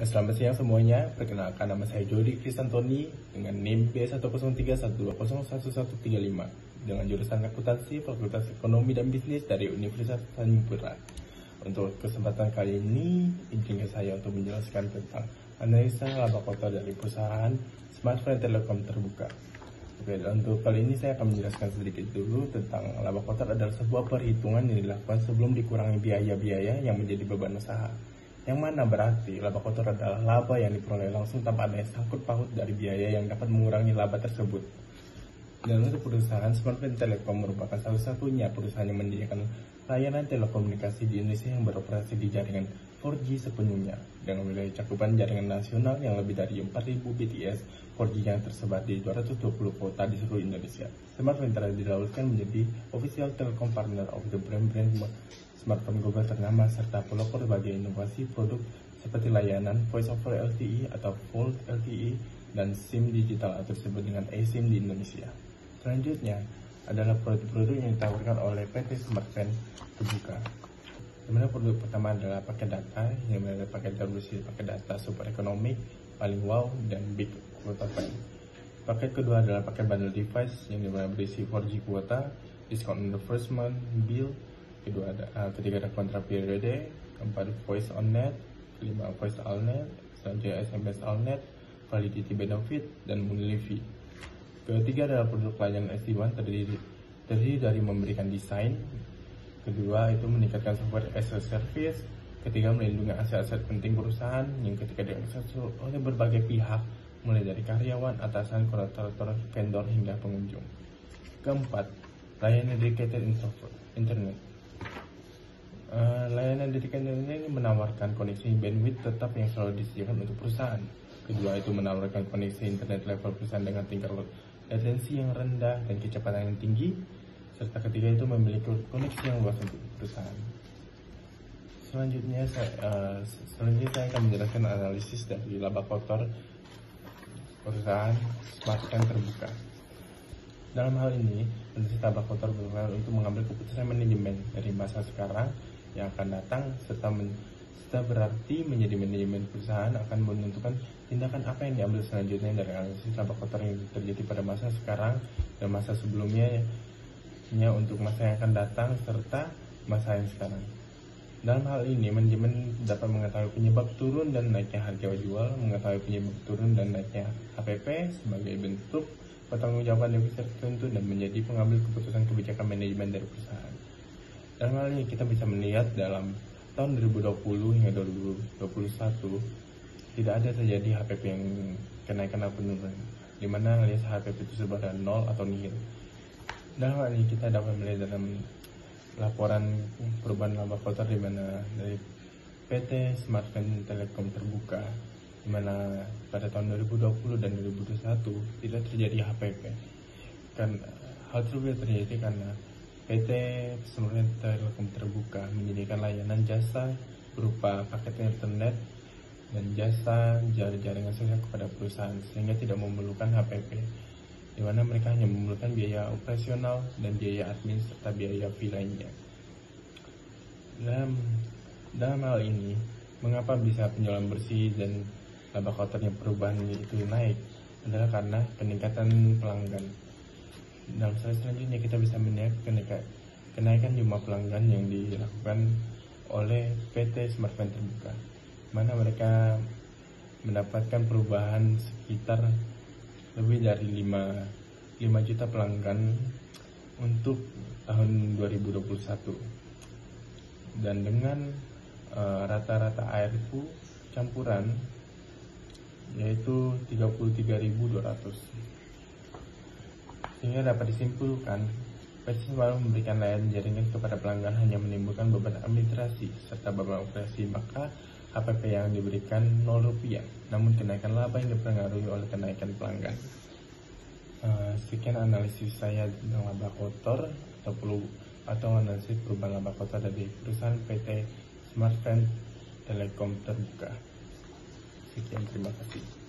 Selamat siang semuanya, perkenalkan nama saya Jody Krisantoni dengan NIM B10312011135 dengan jurusan akuntansi Fakultas Ekonomi dan Bisnis dari Universitas Tanjung Pura. Untuk kesempatan kali ini, izinkan saya untuk menjelaskan tentang analisa laba kotor dari perusahaan Smartfren Telekom terbuka. Oke, untuk kali ini saya akan menjelaskan sedikit dulu tentang laba kotor adalah sebuah perhitungan yang dilakukan sebelum dikurangi biaya-biaya yang menjadi beban usaha. Yang mana berarti laba kotor adalah laba yang diperoleh langsung tanpa adanya sangkut paut dari biaya yang dapat mengurangi laba tersebut. Dan untuk perusahaan Smartfren Telekom merupakan salah satunya perusahaan yang menyediakan layanan telekomunikasi di Indonesia yang beroperasi di jaringan 4G sepenuhnya dengan wilayah cakupan jaringan nasional yang lebih dari 4.000 BTS 4G yang tersebar di 220 kota di seluruh Indonesia. Smartfren telah dilauruskan menjadi official telecom partner of the brand smartphone global ternama serta pelopor berbagai inovasi produk seperti layanan Voice over LTE atau VoLTE LTE dan SIM digital atau disebut dengan eSIM di Indonesia. Selanjutnya adalah produk-produk yang ditawarkan oleh PT Smartfren terbuka. Dimana produk pertama adalah paket data, yang mana paket berisi paket data super ekonomi, paling wow, dan big quota plan. Paket kedua adalah paket bundle device yang dimana berisi 4G kuota, discount on the first month bill, ketiga ada kontrak periode, keempat voice on net, kelima voice all net, selanjutnya SMS all net, validity benefit, dan monthly fee. Ketiga adalah produk layanan SD1 terdiri dari memberikan desain, kedua itu meningkatkan software as a service, ketiga melindungi aset-aset penting perusahaan yang ketika diakses oleh berbagai pihak mulai dari karyawan, atasan, kontraktor, vendor hingga pengunjung. Keempat, layanan dedicated internet. Layanan dedicated internet ini menawarkan koneksi bandwidth tetap yang selalu disediakan untuk perusahaan. Kedua itu menawarkan koneksi internet level perusahaan dengan tingkat latensi yang rendah dan kecepatan yang tinggi, serta ketiga itu memiliki koneksi yang luas untuk perusahaan. Selanjutnya saya akan menjelaskan analisis dari laba kotor perusahaan Smartfren terbuka. Dalam hal ini, analisis laba kotor berfungsi untuk mengambil keputusan manajemen dari masa sekarang yang akan datang serta berarti menjadi manajemen perusahaan akan menentukan tindakan apa yang diambil selanjutnya dari analisis laba kotor yang terjadi pada masa sekarang dan masa sebelumnya untuk masa yang akan datang serta masa yang sekarang. Dalam hal ini, manajemen dapat mengetahui penyebab turun dan naiknya harga jual, mengetahui penyebab turun dan naiknya HPP sebagai bentuk pertanggungjawaban defisit tertentu dan menjadi pengambil keputusan kebijakan manajemen dari perusahaan. Dalam hal ini kita bisa melihat dalam tahun 2020 hingga 2021 tidak ada terjadi HPP yang kenaikan atau penurunan, di mana alias HPP itu sebenarnya nol atau nihil. Dalam hal ini kita dapat melihat dalam laporan perubahan laba kotor di mana dari PT Smartfren Telekom terbuka, di mana pada tahun 2020 dan 2021 tidak terjadi HPP. Hal tersebut terjadi karena PT Smartfren Telekom terbuka menyediakan layanan jasa berupa paket internet dan jasa jaringan sosial kepada perusahaan sehingga tidak memerlukan HPP, di mana mereka hanya memerlukan biaya operasional dan biaya admin serta biaya fee lainnya. Dalam hal ini, mengapa bisa penjualan bersih dan laba kotornya perubahan itu naik adalah karena peningkatan pelanggan. Dalam slide selanjutnya kita bisa melihat kenaikan jumlah pelanggan yang dilakukan oleh PT Smartfren terbuka, mana mereka mendapatkan perubahan sekitar lebih dari 5 juta pelanggan untuk tahun 2021 dan dengan rata-rata ARPU campuran yaitu 33.200, sehingga dapat disimpulkan PT Smartfren memberikan layanan jaringan kepada pelanggan hanya menimbulkan beban administrasi serta beban operasi, maka HPP yang diberikan Rp0, namun kenaikan laba yang dipengaruhi oleh kenaikan pelanggan. Sekian analisis saya tentang laba kotor atau analisis perubahan laba kotor dari perusahaan PT Smartfren Telekom terbuka. Sekian, terima kasih.